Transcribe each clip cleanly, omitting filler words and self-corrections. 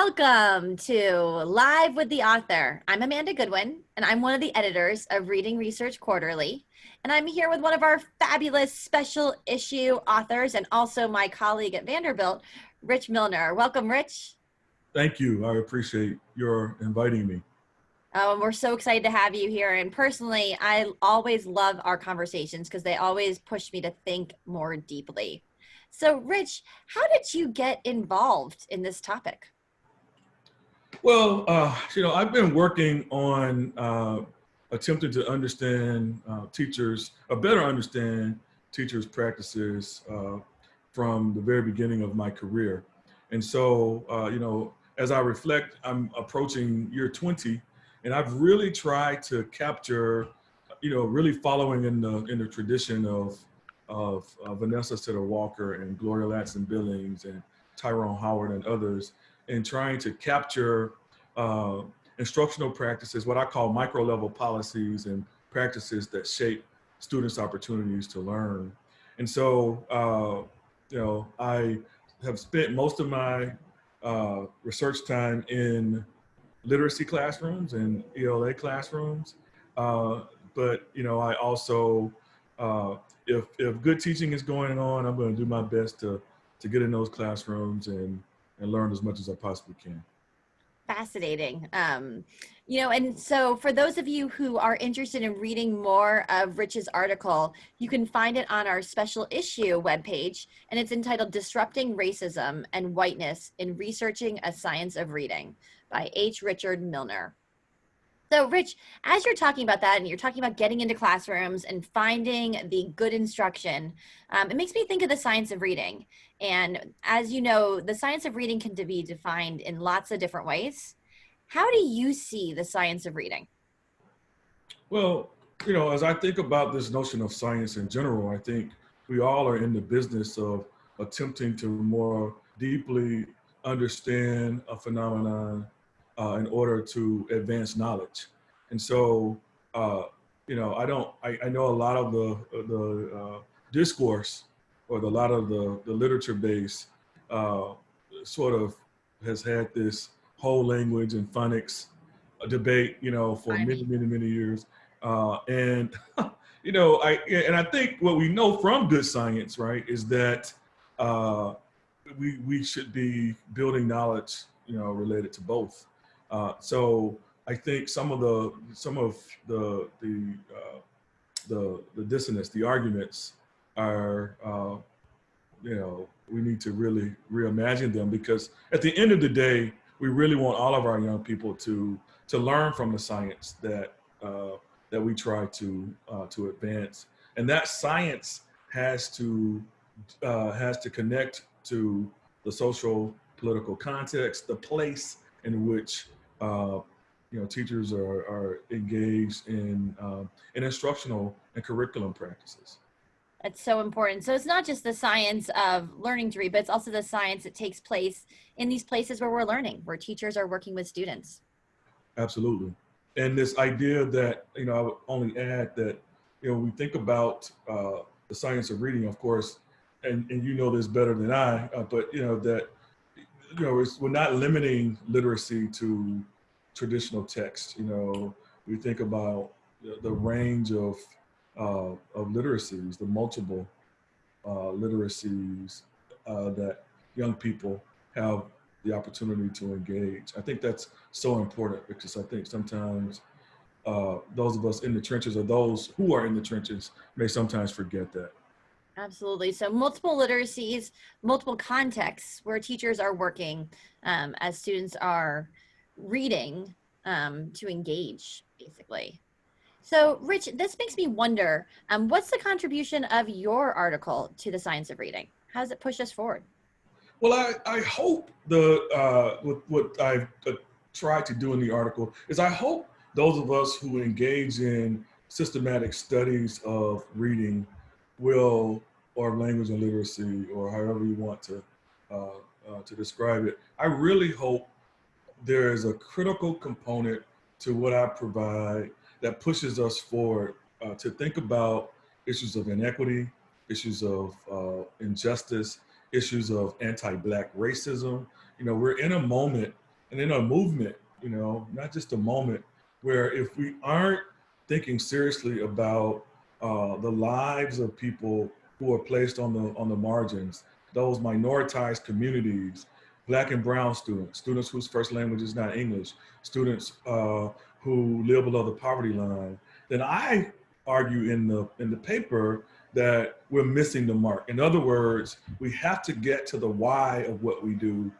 Welcome to Live with the Author. I'm Amanda Goodwin, and I'm one of the editors of Reading Research Quarterly. And I'm here with one of our fabulous special issue authors and also my colleague at Vanderbilt, Rich Milner. Welcome, Rich. Thank you. I appreciate your inviting me. Oh, and we're so excited to have you here. And personally, I always love our conversations because they always push me to think more deeply. So, Rich, how did you get involved in this topic? Well, I've been working on attempting to understand better understand teachers' practices from the very beginning of my career. And so, as I reflect, I'm approaching year 20, and I've really tried to capture, really following in the tradition of Vanessa Sitter Walker and Gloria Ladson Billings and Tyrone Howard and others, and trying to capture instructional practices, what I call micro-level policies and practices that shape students' opportunities to learn. And so, I have spent most of my research time in literacy classrooms and ELA classrooms. But, I also, if good teaching is going on, I'm going to do my best to get in those classrooms and learn as much as I possibly can. Fascinating. And so for those of you who are interested in reading more of Rich's article, you can find it on our special issue webpage, and it's entitled Disrupting Racism and Whiteness in Researching a Science of Reading by H. Richard Milner. So Rich, as you're talking about that and you're talking about getting into classrooms and finding the good instruction, it makes me think of the science of reading. And as you know, the science of reading can be defined in lots of different ways. How do you see the science of reading? Well, as I think about this notion of science in general, I think we all are in the business of attempting to more deeply understand a phenomenon in order to advance knowledge. And so, I know a lot of the discourse or a lot of the literature base sort of has had this whole language and phonics debate, for many years. And, I think what we know from good science, right, is that we should be building knowledge, related to both. So I think some of the dissonance, the arguments are, we need to really reimagine them, because at the end of the day, we really want all of our young people to learn from the science that we try to advance, and that science has to connect to the social political context, the place in which teachers are engaged in instructional and curriculum practices. That's so important. So it's not just the science of learning to read, but it's also the science that takes place in these places where we're learning, where teachers are working with students. Absolutely. And this idea that, I would only add that, we think about the science of reading, of course, and you know this better than I, but, that, we're not limiting literacy to traditional text. We think about the range of literacies, the multiple literacies that young people have the opportunity to engage. I think that's so important, because I think sometimes those of us in the trenches, or those who are in the trenches, may sometimes forget that. Absolutely. So multiple literacies, multiple contexts where teachers are working as students are reading to engage, basically. So Rich, this makes me wonder, what's the contribution of your article to the science of reading? How does it push us forward? Well, I hope what I've tried to do in the article is, I hope those of us who engage in systematic studies of reading or language and literacy, or however you want to describe it, I really hope there is a critical component to what I provide that pushes us forward to think about issues of inequity, issues of injustice, issues of anti-Black racism. We're in a moment and in a movement, you know, not just a moment, where if we aren't thinking seriously about the lives of people who are placed on the margins, those minoritized communities, Black and brown students, students whose first language is not English, students who live below the poverty line, then I argue in the paper that we're missing the mark. In other words, we have to get to the why of what we do,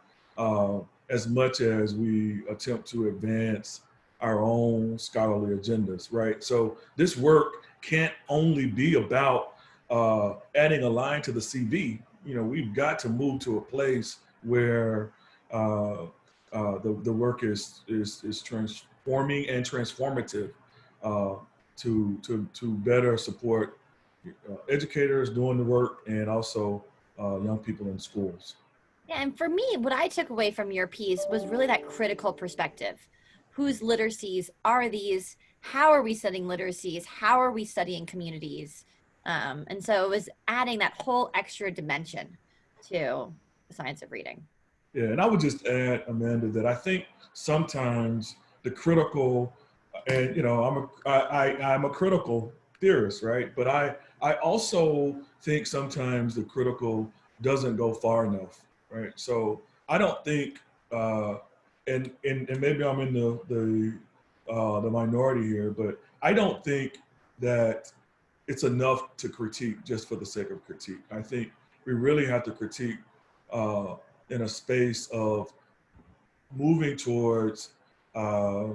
as much as we attempt to advance our own scholarly agendas, right? So this work can't only be about adding a line to the CV. You know, we've got to move to a place where the work is transforming and transformative, to better support educators doing the work, and also young people in schools. Yeah, and for me, what I took away from your piece was really that critical perspective. Whose literacies are these? How are we studying literacies? How are we studying communities? And so it was adding that whole extra dimension to the science of reading. Yeah, and I would just add, Amanda, that I think sometimes the critical, and you know, I'm a critical theorist, right? But I also think sometimes the critical doesn't go far enough, right? So I don't think, and maybe I'm in the minority here, but I don't think that it's enough to critique just for the sake of critique. I think we really have to critique uh, in a space of moving towards uh,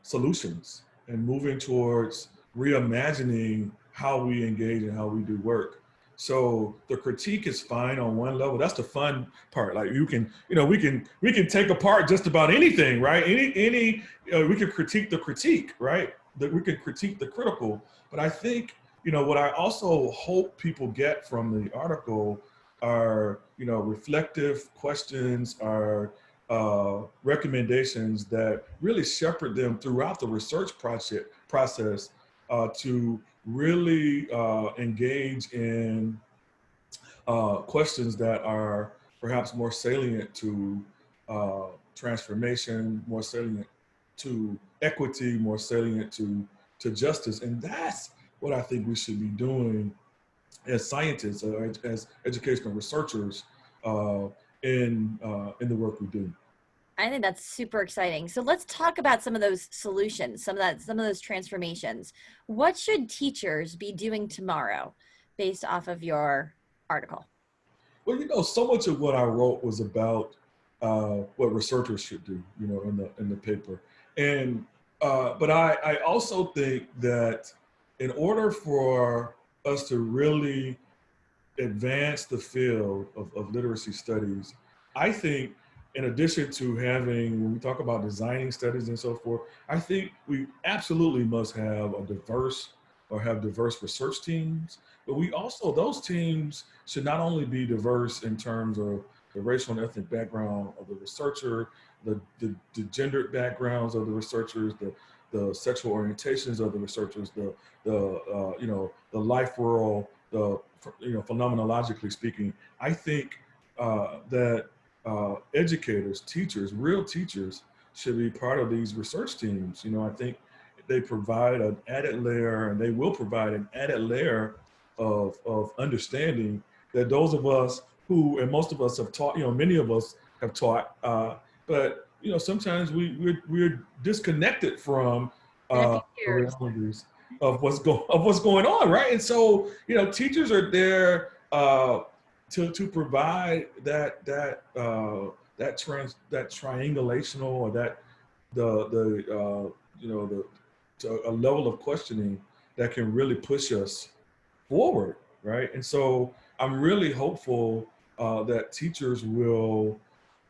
solutions and moving towards reimagining how we engage and how we do work. So the critique is fine on one level. That's the fun part. Like you can, you know, we can take apart just about anything, right? We can critique the critique, right? That we can critique the critical. But I think, you know, what I also hope people get from the article are, you know, reflective questions, are recommendations that really shepherd them throughout the research process, to really engage in questions that are perhaps more salient to transformation, more salient to equity, more salient to justice. And that's what I think we should be doing as scientists, as educational researchers, in the work we do. I think that's super exciting. So let's talk about some of those solutions, some of those transformations. What should teachers be doing tomorrow based off of your article? Well, you know, so much of what I wrote was about what researchers should do, you know, in the paper. And but I also think that in order for us to really advance the field of literacy studies, I think in addition to having, when we talk about designing studies and so forth, I think we absolutely must have a diverse or have diverse research teams, but we also, those teams should not only be diverse in terms of the racial and ethnic background of the researcher, the gendered backgrounds of the researchers, the sexual orientations of the researchers, you know, the life world, you know, phenomenologically speaking. I think that educators, teachers, real teachers should be part of these research teams. You know, I think they provide an added layer, and they will provide an added layer of understanding that those of us who, and most of us have taught, you know, many of us have taught, but, you know, sometimes we're disconnected from In a few the years. realities of what's going on, right? And so, you know, teachers are there to provide that triangulational, or that the you know, the to a level of questioning that can really push us forward, right? And so I'm really hopeful that teachers will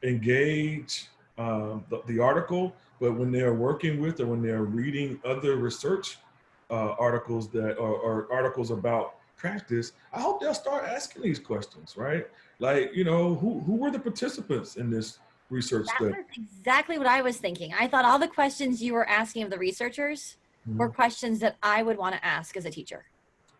engage the article, but when they're working with, or when they're reading other research articles that or articles about practice, I hope they'll start asking these questions, right? Like, you know, who were the participants in this research That study? was exactly what I was thinking. I thought all the questions you were asking of the researchers were Mhm. questions that I would want to ask as a teacher.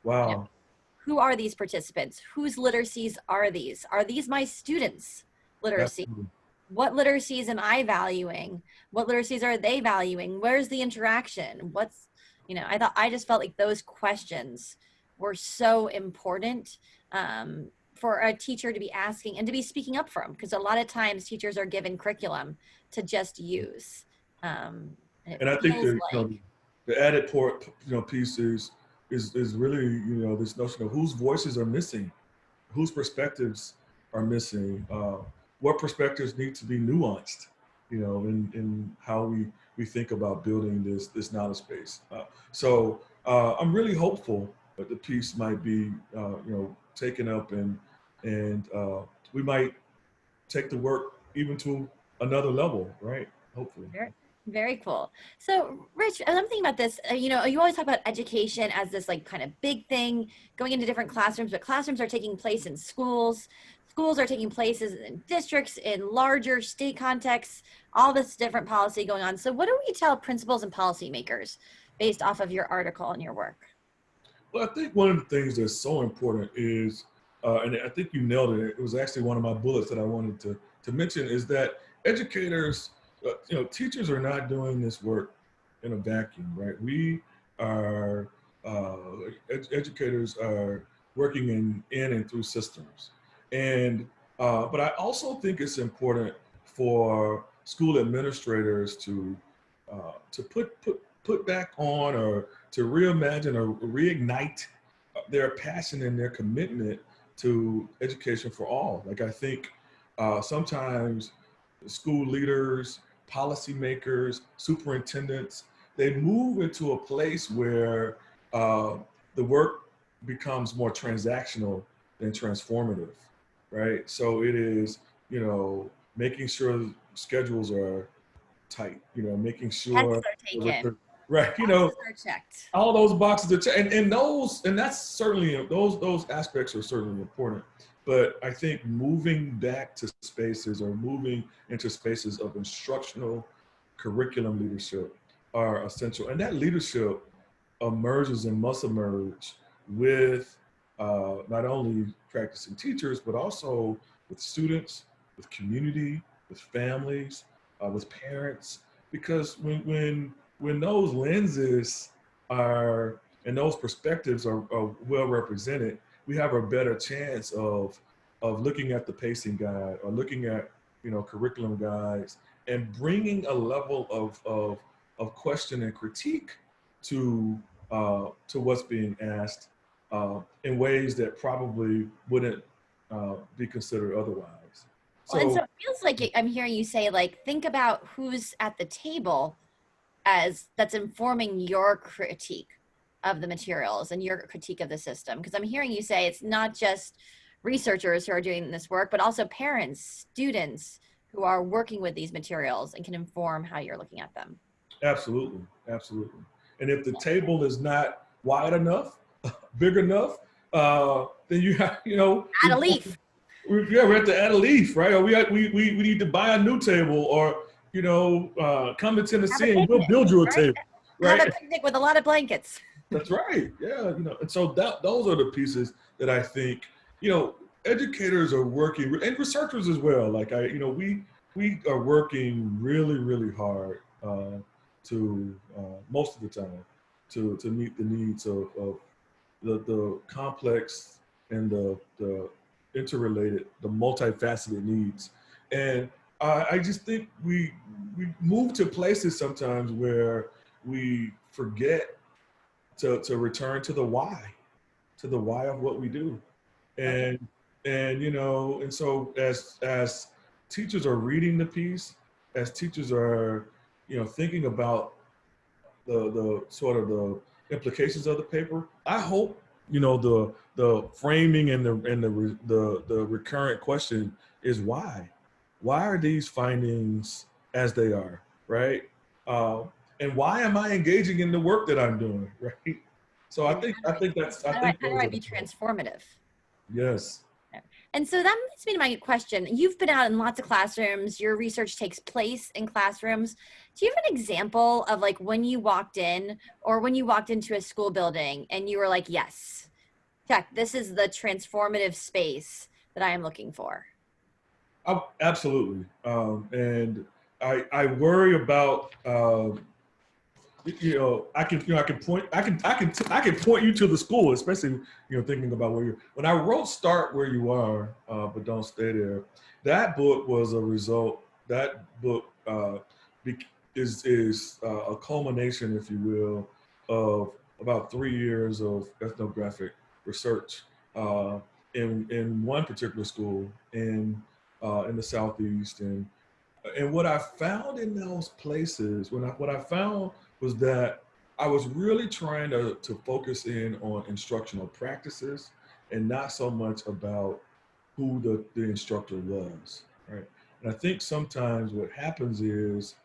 You know, Wow. who are these participants? Whose literacies are these? Are these my students' literacy? Absolutely. What literacies am I valuing? What literacies are they valuing? Where's the interaction? What's, I just felt like those questions were so important for a teacher to be asking and to be speaking up from, because a lot of times teachers are given curriculum to just use. And it And I think feels that, like the added port, piece is really, this notion of whose voices are missing, whose perspectives are missing, what perspectives need to be nuanced, in how we think about building this knowledge space. So I'm really hopeful that the piece might be, taken up, and we might take the work even to another level, right? Hopefully. very, very cool. So, Rich, as I'm thinking about this, you always talk about education as this like kind of big thing going into different classrooms, but classrooms are taking place in schools. Schools are taking places in districts, in larger state contexts, all this different policy going on. So, what do we tell principals and policymakers based off of your article and your work? Well, I think one of the things that's so important is, and I think you nailed it. It was actually one of my bullets that I wanted to mention, is that educators, teachers are not doing this work in a vacuum, right? We are, educators are working in and through systems, and but I also think it's important for school administrators to put back on, or to reimagine or reignite their passion and their commitment to education for all. Like, I think sometimes school leaders, policymakers, superintendents, they move into a place where the work becomes more transactional than transformative, right? So it is, making sure schedules are tight, making Texts sure, are taken, right, boxes are checked. all those boxes are and that's certainly, those aspects are certainly important. But I think moving back to spaces, or moving into spaces of instructional curriculum leadership, are essential, and that leadership emerges and must emerge with not only practicing teachers, but also with students, with community, with families, with parents. Because when those lenses are, and those perspectives are well represented, we have a better chance of looking at the pacing guide, or looking at, curriculum guides, and bringing a level of question and critique to what's being asked, in ways that probably wouldn't be considered otherwise. Well, and so So it feels like I'm hearing you say, like, think about who's at the table as that's informing your critique of the materials and your critique of the system. Because I'm hearing you say it's not just researchers who are doing this work, but also parents, students who are working with these materials and can inform how you're looking at them. absolutely, absolutely. And if the table is not wide enough, big enough, then you have, Add a leaf. we have to add a leaf, right? Or we need to buy a new table, or, come to Have a Tennessee and we'll picnic, build you a right? table, Have a right? picnic with a lot of blankets. That's right. Yeah, and so those are the pieces that I think, educators are working, and researchers as well. Like, we are working really, really hard, to most of the time, to meet the needs of the complex, and the interrelated, the multifaceted needs. And I just think we move to places sometimes where we forget to return to the why of what we do. Okay. And so as teachers are reading the piece, as teachers are, thinking about the sort of the implications of the paper, I hope, the framing and the recurrent question is why. Why are these findings as they are, right? Uh, and why am I engaging in the work that I'm doing, right? So I And think I think that's I how think do those I are the be transformative? yes. And so that leads me to my question. You've been out in lots of classrooms. Your research takes place in classrooms. Do you have an example of like when you walked in, or when you walked into a school building and you were like, yes, check, this is the transformative space that I am looking for? Absolutely. And I worry about, I can point you to the school, especially, thinking about where you're, when I wrote Start Where You Are, but Don't Stay There, that book was a result, that book is a culmination, if you will, of about 3 years of ethnographic research uh, in one particular school in the Southeast. And what I found in those places, what I found was that I was really trying to focus in on instructional practices and not so much about who the instructor was, right? And I think sometimes what happens is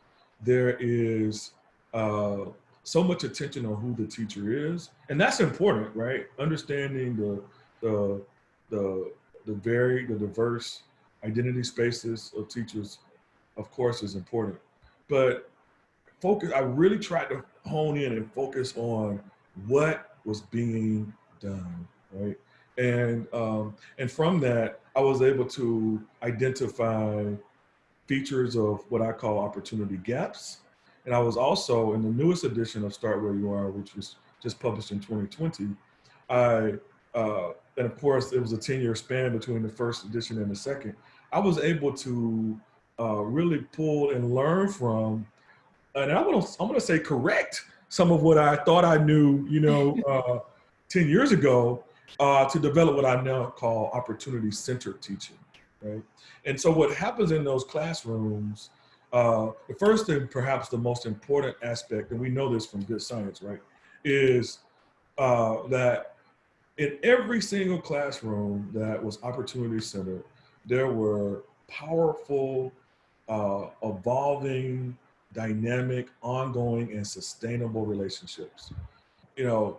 there is uh, so much attention on who the teacher is, and that's important, right? Understanding the the the diverse identity spaces of teachers, of course, is important. But I really tried to hone in and focus on what was being done, right? And from that, I was able to identify features of what I call opportunity gaps. And I was also in the newest edition of Start Where You Are, which was just published in 2020. I and of course it was a 10-year span between the first edition and the second. I was able to really pull and learn from, and I'm gonna say correct some of what I thought I knew, 10 years ago, to develop what I now call opportunity-centered teaching, right? And so what happens in those classrooms, the first and perhaps the most important aspect, and we know this from good science, right, is that in every single classroom that was opportunity-centered, there were powerful, evolving, dynamic, ongoing, and sustainable relationships.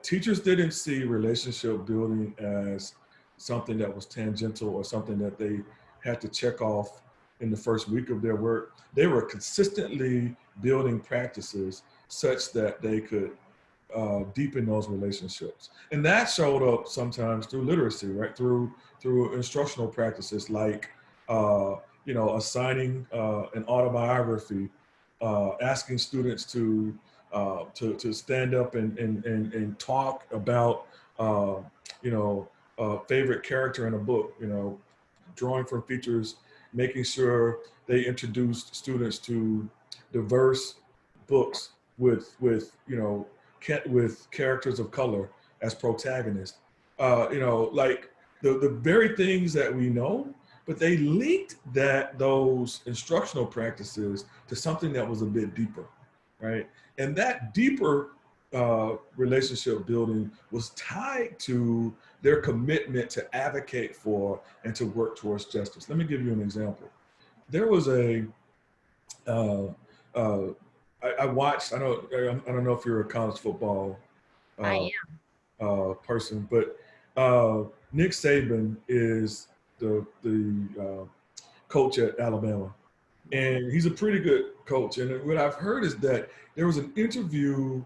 Teachers didn't see relationship building as something that was tangential or something that they had to check off in the first week of their work. They were consistently building practices such that they could deepen those relationships, and that showed up sometimes through literacy, right? Through instructional practices like assigning an autobiography, asking students to stand up and talk about favorite character in a book, drawing from features, making sure they introduced students to diverse books with characters of color as protagonists. Like the very things that we know, but they linked those instructional practices to something that was a bit deeper, right? And that deeper relationship building was tied to their commitment to advocate for and to work towards justice. Let me give you an example. There was uh, uh, I watched. I don't know if you're a college football I uh, am. person, but Nick Saban is the coach at Alabama, and he's a pretty good coach. And what I've heard is that there was an interview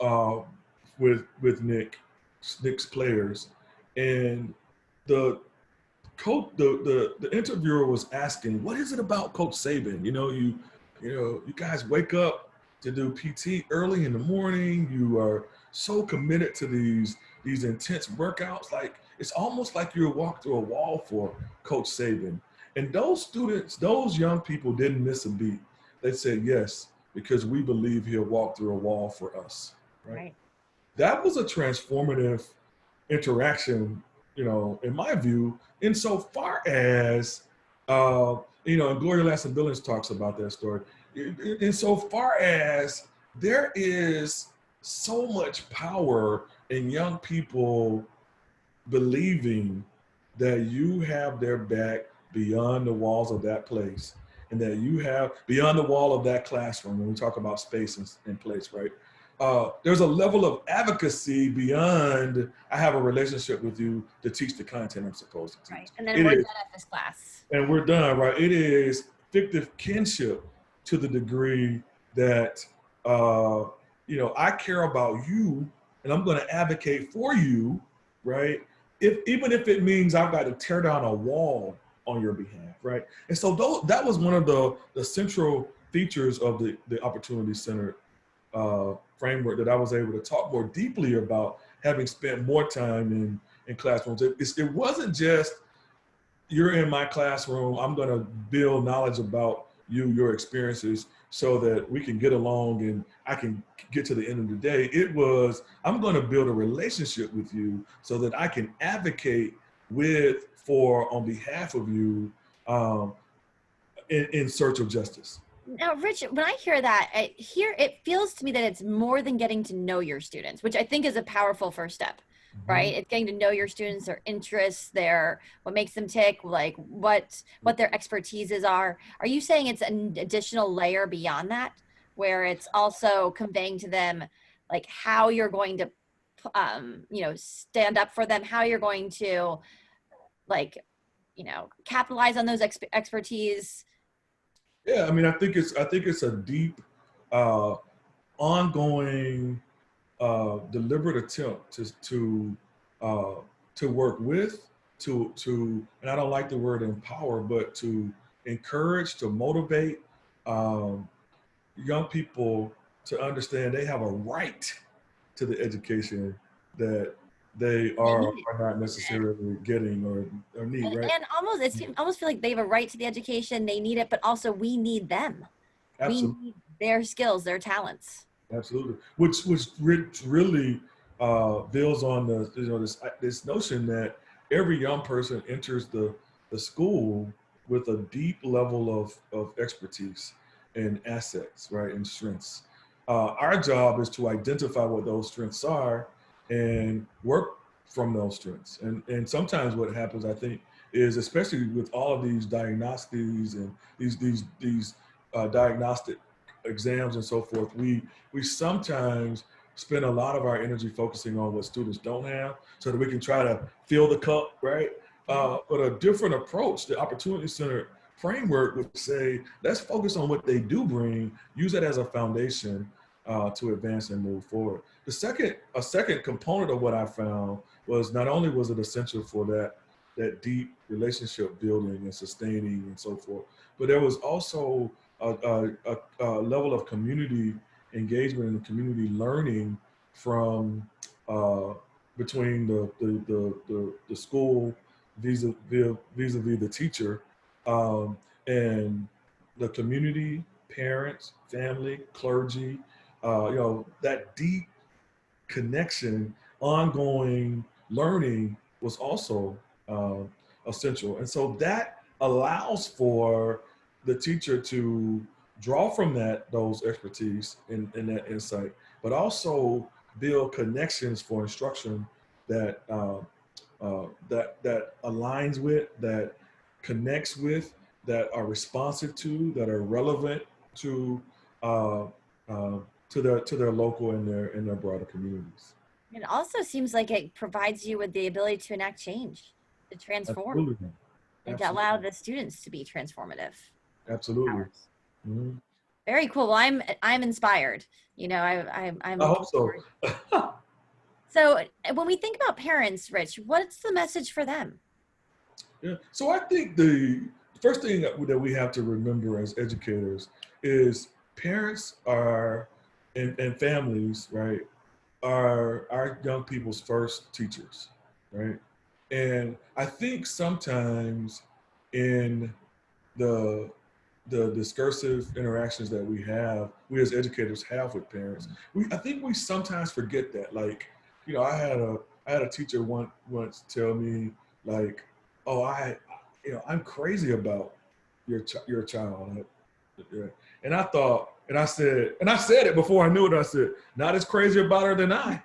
uh, with Nick's players, and the the interviewer was asking, "What is it about Coach Saban? You guys wake up to do PT early in the morning. You are so committed to these intense workouts. Like it's almost like you walk through a wall for Coach Saban." And those students, those young people didn't miss a beat. They said yes because we believe he'll walk through a wall for us. Right. Right. That was a transformative interaction, in my view, insofar as, and Gloria Lasson Billings talks about that story, insofar as there is so much power in young people believing that you have their back beyond the walls of that place and that you have beyond the wall of that classroom when we talk about space and place, right? There's a level of advocacy beyond I have a relationship with you to teach the content I'm supposed to teach. Right. And then we're done at this class. And we're done, right? It is fictive kinship to the degree that, I care about you and I'm going to advocate for you, right? Even if it means I've got to tear down a wall on your behalf, right? And so that was one of the central features of the opportunity centered framework that I was able to talk more deeply about, having spent more time in classrooms. It wasn't just, you're in my classroom, I'm going to build knowledge about you, your experiences, so that we can get along and I can get to the end of the day. It was, I'm going to build a relationship with you so that I can advocate on behalf of you, in search of justice. Now, Rich, when I hear that, it feels to me that it's more than getting to know your students, which I think is a powerful first step, right? It's getting to know your students, their interests, what makes them tick, like what their expertises are. Are you saying it's an additional layer beyond that, where it's also conveying to them like how you're going to, stand up for them, how you're going to, like, capitalize on those expertise? Yeah, I mean, I think it's a deep, ongoing, deliberate attempt to work with, and I don't like the word empower, but to encourage, to motivate young people to understand they have a right to the education that they They are need not necessarily getting or need, right? and almost almost feel like they have a right to the education, they need it, but also we need them. We Absolutely. need their skills, their talents. Absolutely, which really builds on this notion that every young person enters the school with a deep level of expertise and assets, right, and strengths. Our job is to identify what those strengths are and work from those strengths. And sometimes what happens, I think, is, especially with all of these diagnoses and these diagnostic exams and so forth, we sometimes spend a lot of our energy focusing on what students don't have so that we can try to fill the cup, right? But a different approach, the opportunity center framework, would say, let's focus on what they do bring, use that as a foundation to advance and move forward. A second component of what I found was, not only was it essential for that deep relationship building and sustaining and so forth, but there was also a level of community engagement and community learning from between the school vis-a-vis the teacher, and the community, parents, family, clergy, that deep connection, ongoing learning was also essential. And so that allows for the teacher to draw from those expertise and that insight, but also build connections for instruction that that aligns with, that connects with, that are responsive to, that are relevant to uh, to their local and their broader communities. It also seems like it provides you with the ability to enact change, to transform, Absolutely, and to allow absolutely, the students to be transformative absolutely. powers. Mhm. Very cool. Well, I'm inspired. I'm I hope looking so. forward. So when we think about parents, Rich, what's the message for them? Yeah. So I think the first thing that we have to remember as educators is parents are and families, right, are our young people's first teachers, right? And I think sometimes in the discursive interactions that we as educators have with parents, I think we sometimes forget that. Like, I had a teacher once tell me, like, oh, I'm crazy about your child. Yeah. And I thought, and I said it before I knew it. I said, not as crazy about her than I.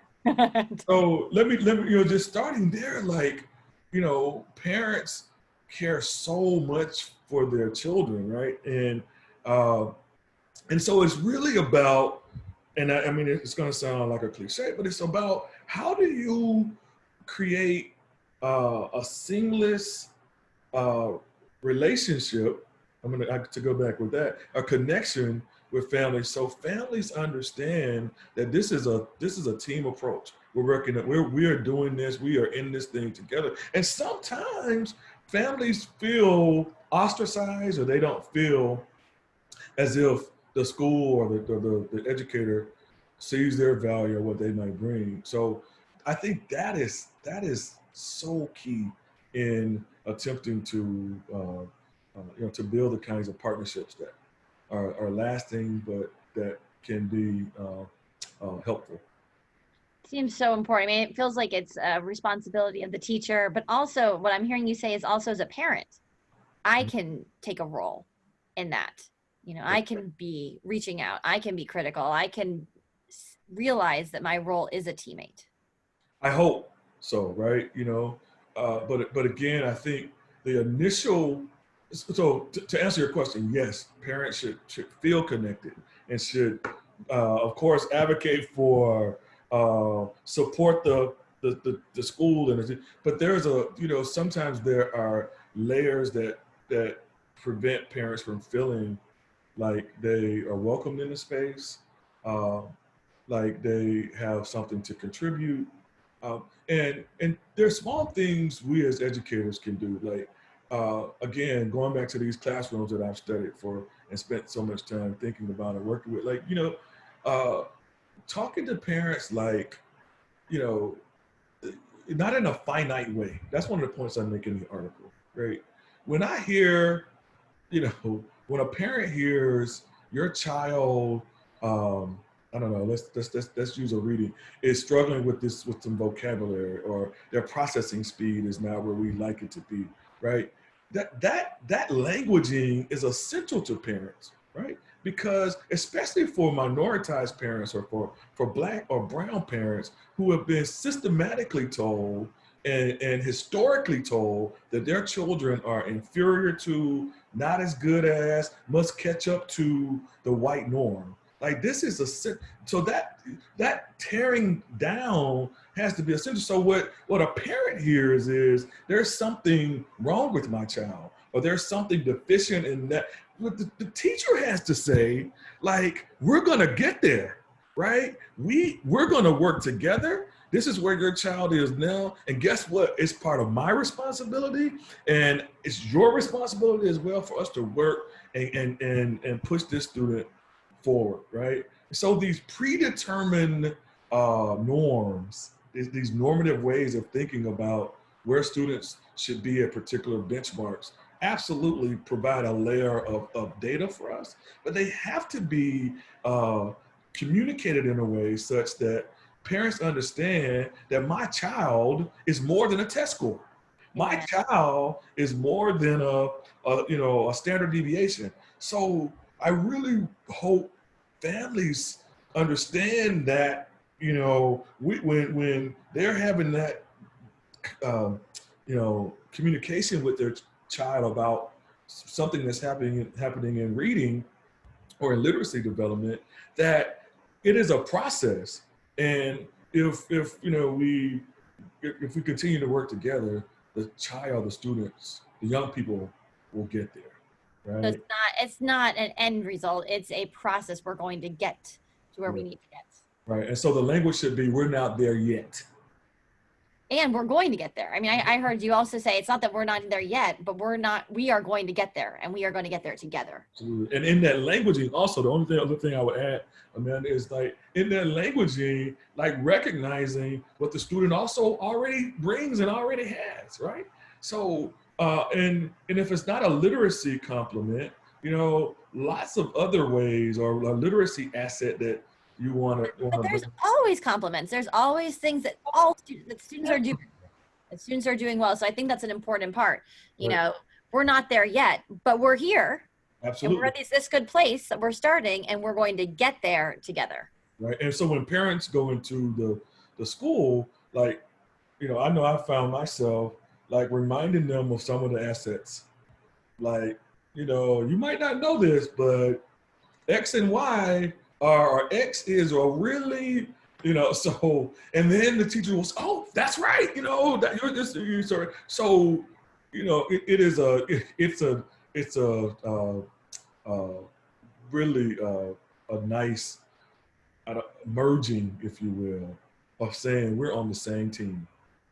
So let me, just starting there, like, parents care so much for their children, right? And so it's really about, and I mean, it's going to sound like a cliche, but it's about, how do you create a seamless uh, relationship. To go back with that, a connection with families, so families understand that this is a team approach. We're working, we are doing this, we are in this thing together. And sometimes families feel ostracized, or they don't feel as if the school or the educator sees their value or what they might bring. So I think that is so key in attempting to to build the kinds of partnerships that are lasting, but that can be helpful. Seems so important. I mean, it feels like it's a responsibility of the teacher, but also what I'm hearing you say is also as a parent, I can take a role in that. You know, I can be reaching out, I can be critical, I can realize that my role is a teammate. I hope so, right? But again, I think the initial. So to answer your question, yes, parents should feel connected and should, of course, advocate for support the school but there's sometimes there are layers that prevent parents from feeling like they are welcomed in the space, uh, like they have something to contribute. And there's small things we as educators can do. Like, again, going back to these classrooms that I've studied for and spent so much time thinking about and working with, like, uh, talking to parents, like, you know, not in a finite way. That's one of the points I make in the article, right? When I hear, when a parent hears your child, um, I don't know, let's use a reading, is struggling with some vocabulary, or their processing speed is not where we like it to be, right? That languaging is essential to parents, right? Because especially for minoritized parents, or for Black or brown parents who have been systematically told and historically told that their children are inferior to, not as good as, must catch up to the white norm. Like, this is so that tearing down has to be essential. So what a parent hears is there's something wrong with my child, or there's something deficient in that. What the teacher has to say, like, we're gonna get there, right? We're gonna work together. This is where your child is now, and guess what? It's part of my responsibility, and it's your responsibility as well for us to work and push this student forward, right? So these predetermined norms, these normative ways of thinking about where students should be at particular benchmarks, absolutely provide a layer of data for us, but they have to be communicated in a way such that parents understand that my child is more than a test score. My Amen. child is more than a standard deviation. So I really hope families understand that, when they're having that communication with their child about something that's happening in reading or in literacy development, that it is a process. And if we continue to work together, the child, the students, the young people will get there, So right? it's not an end result. It's a process. We're going to get to where we Right. need to get. Right. And so the language should be, we're not there yet. And we're going to get there. I mean, I heard you also say it's not that we're not there yet, but we are going to get there, and we are going to get there together. Absolutely. And in that languaging, also, the other thing I would add, Amanda, is, like, in that languaging, like, recognizing what the student also already brings and already has, right? So, and if it's not a literacy complement, lots of other ways, or a literacy asset that you want to But there's bring. always compliments. There's always things that that students are doing. That students are doing well. So I think that's an important part. Right. We're not there yet, but we're here, and we're Absolutely. at this good place that we're starting, and we're going to get there together. Right. And so when parents go into the school, like, I know I found myself, like, reminding them of some of the assets. Like, you might not know this, but X and Y or X is a really, so, and then the teacher will say, oh, that's right, that you're this, you're sorry. So, it's really a nice merging, if you will, of saying we're on the same team.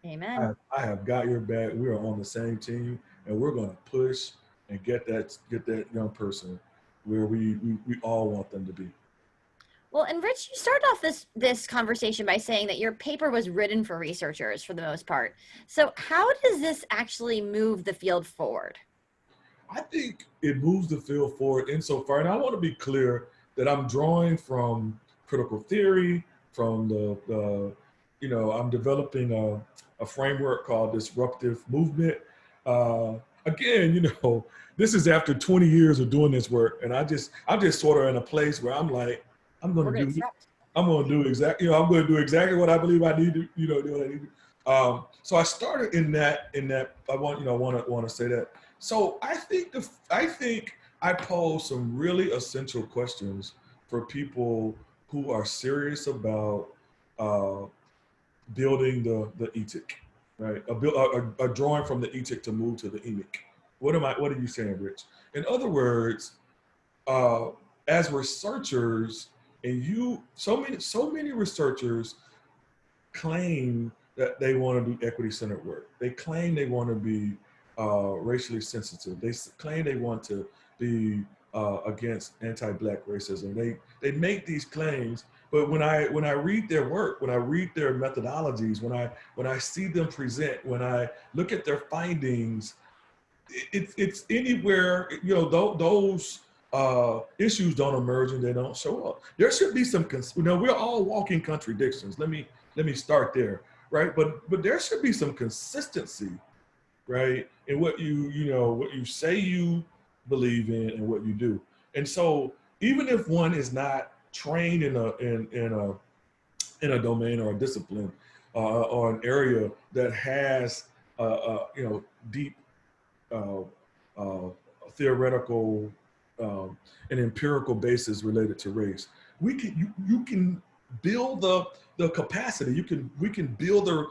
Amen. I have got your back. We are on the same team. and we're going to push and get that young person where we all want them to be. Well, and Rich, you started off this conversation by saying that your paper was written for researchers for the most part. So how does this actually move the field forward? I think it moves the field forward insofar, and I want to be clear that I'm drawing from critical theory, from I'm developing a framework called disruptive movement. Again, this is after 20 years of doing this work, and I'm just sort of in a place where I'm like, I'm going to do exactly, I'm going to do exactly what I believe I need to, do what I need to. So I started in that. I want to say that. So I think I pose some really essential questions for people who are serious about building the ETIC, right? A drawing from the ETIC to move to the ENIC. What are you saying, Rich? In other words, as researchers, and so many researchers claim that they want to do equity-centered work. They claim they want to be racially sensitive. They claim they want to be against anti-Black racism. They make these claims, but when I read their work, when I read their methodologies, when I see them present, when I look at their findings, it's anywhere, those issues don't emerge and they don't show up. There should be some, we're all walking contradictions. Let me start there, right? But there should be some consistency, right, in what what you say you believe in and what you do. And so even if one is not trained in a domain or a discipline or an area that has deep theoretical and empirical basis related to race, you can build the capacity. We can build a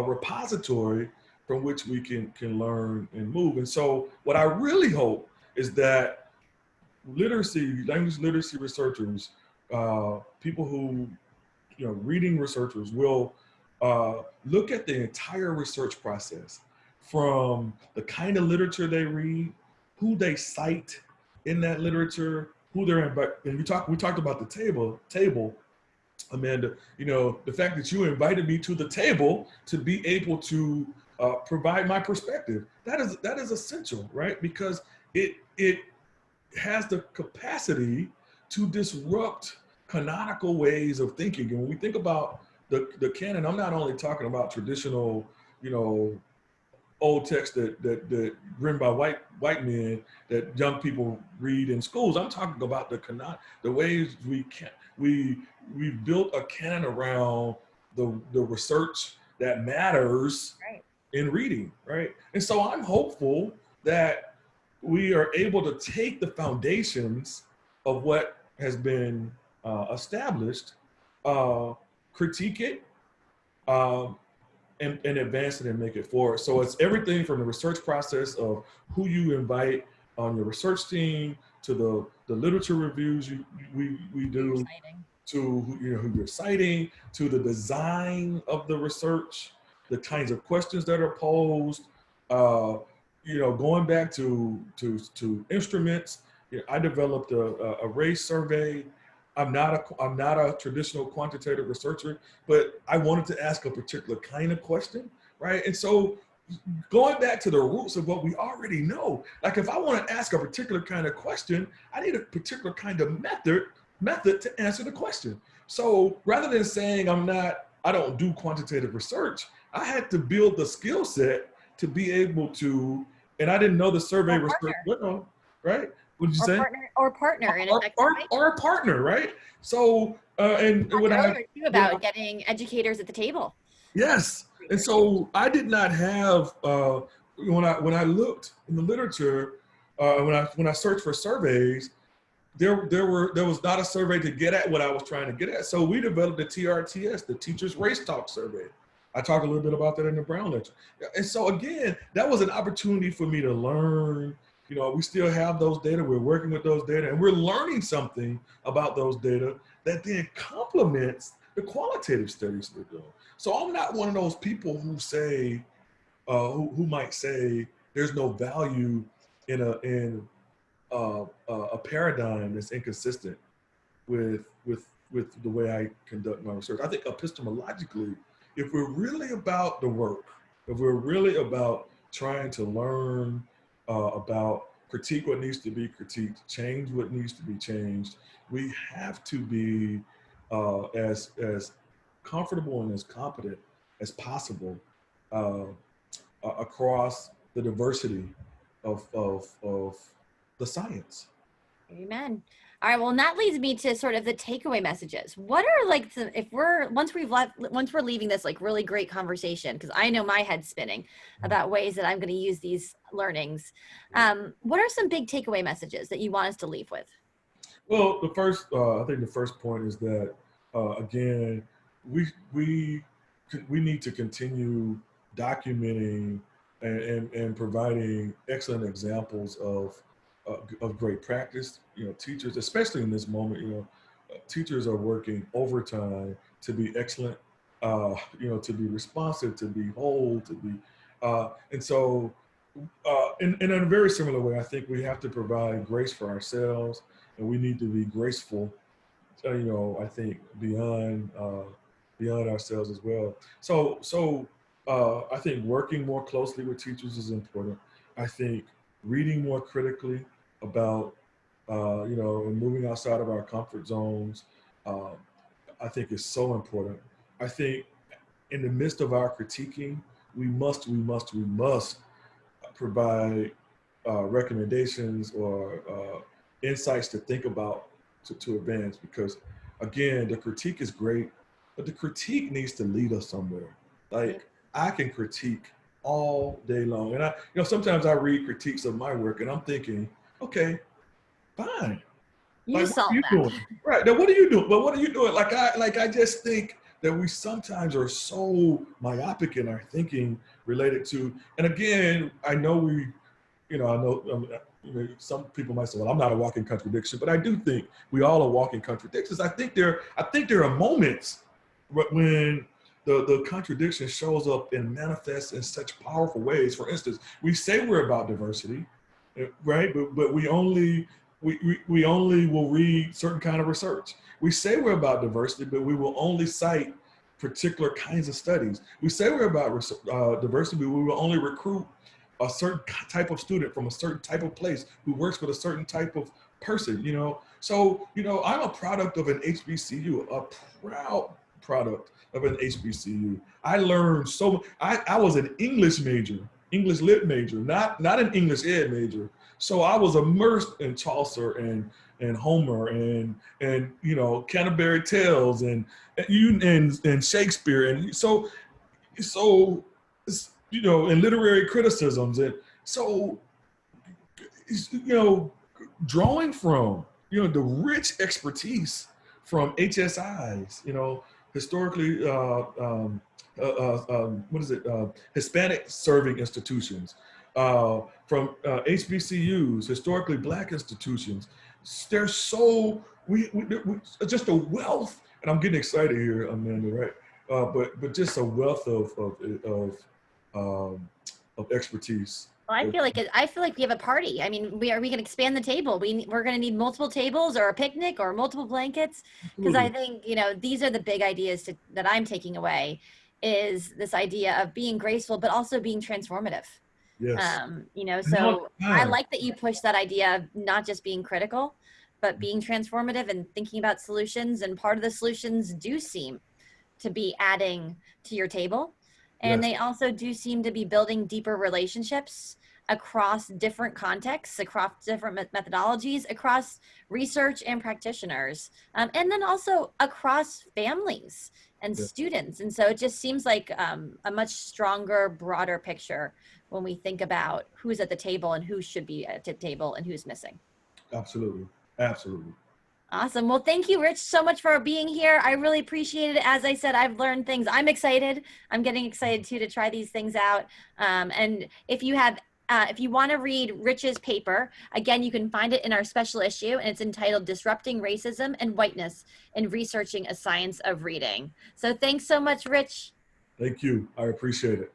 repository from which we can learn and move. And so what I really hope is that language literacy researchers, people who, reading researchers will look at the entire research process, from the kind of literature they read, who they cite in that literature, who they're invited. And we talked about the table, Amanda. The fact that you invited me to the table to be able to provide my perspective, that is essential, right? Because it has the capacity to disrupt canonical ways of thinking. And when we think about the canon, I'm not only talking about traditional, old texts that written by white men that young people read in schools. I'm talking about the ways we built a canon around the research that matters, Right. in reading, right? And so I'm hopeful that we are able to take the foundations of what has been established, critique it, and advance it and make it forward. So it's everything from the research process of who you invite on your research team, to the literature reviews we do, to who you're citing, to the design of the research, the kinds of questions that are posed, going back to instruments. I developed a race survey. I'm not a traditional quantitative researcher, but I wanted to ask a particular kind of question, right? And so going back to the roots of what we already know, like if I want to ask a particular kind of question, I need a particular kind of method to answer the question. So rather than saying I don't do quantitative research, I had to build the skill set to be able to, and I didn't know the survey research, right? What did you say? Partner in or a partner, right? So and when about getting educators at the table. Yes, and so I did not have when I looked in the literature, when I searched for surveys, there was not a survey to get at what I was trying to get at. So we developed the TRTS, the Teachers Race Talk Survey. I talked a little bit about that in the Brown lecture. And so again, that was an opportunity for me to learn. We still have those data. We're working with those data, and we're learning something about those data that then complements the qualitative studies we're doing. So I'm not one of those people who say, who might say there's no value in a paradigm that's inconsistent with the way I conduct my research. I think epistemologically, if we're really about the work, if we're really about trying to learn about critique what needs to be critiqued, change what needs to be changed, we have to be as comfortable and as competent as possible uh, across the diversity of the science. Amen. All right. Well, and that leads me to sort of the takeaway messages. What are like the, if we're once we're leaving this like really great conversation, because I know my head's spinning about ways that I'm going to use these learnings. What are some big takeaway messages that you want us to leave with? Well, I think the first point is that again, we we we need to continue documenting and providing excellent examples of great practice. You know, teachers, especially in this moment, teachers are working overtime to be excellent. To be responsive, to be whole, to be, and so in a very similar way, I think we have to provide grace for ourselves, and we need to be graceful. I think beyond ourselves as well. So I think working more closely with teachers is important. I think reading more critically about and moving outside of our comfort zones, uh, I think is so important. I think in the midst of our critiquing, we must provide recommendations or insights to think about to advance, because again, the critique is great, but the critique needs to lead us somewhere. Like, I can critique all day long, and sometimes I read critiques of my work and I'm thinking, okay, fine, You like, what are solve you that. doing? Right. Now, what are you doing? But what are you doing? I just think that we sometimes are so myopic in our thinking related to, and again, I know some people might say, well, I'm not a walking contradiction, but I do think we all are walking contradictions. I think there are moments when the contradiction shows up and manifests in such powerful ways. For instance, we say we're about diversity, right? But we only will read certain kind of research. We say we're about diversity, but we will only cite particular kinds of studies. We say we're about diversity, but we will only recruit a certain type of student from a certain type of place who works with a certain type of person. So I'm a product of an HBCU, a proud product of an HBCU. I learned so. I was an English major, English lit major, not an English ed major. So I was immersed in Chaucer and Homer and Canterbury Tales and Shakespeare, and so and literary criticisms, and so drawing from the rich expertise from HSIs, historically what is it, Hispanic serving institutions, from HBCUs, historically Black institutions. There's we just a wealth, and I'm getting excited here, Amanda, right? But just a wealth of expertise. Well, I feel like we have a party. I mean, we can expand the table. We're going to need multiple tables or a picnic or multiple blankets, because I think these are the big ideas that I'm taking away, is this idea of being graceful but also being transformative. Yes. So I like that you push that idea of not just being critical, but being transformative and thinking about solutions. And part of the solutions do seem to be adding to your table. And Yes. they also do seem to be building deeper relationships across different contexts, across different methodologies, across research and practitioners, and then also across families and Yes. students. And so it just seems like a much stronger, broader picture when we think about who's at the table and who should be at the table and who's missing. Absolutely. Absolutely. Awesome. Well, thank you, Rich, so much for being here. I really appreciate it. As I said, I've learned things. I'm excited. I'm getting excited too to try these things out. And if you want to read Rich's paper, again, you can find it in our special issue, and it's entitled Disrupting Racism and Whiteness in Researching a Science of Reading. So thanks so much, Rich. Thank you. I appreciate it.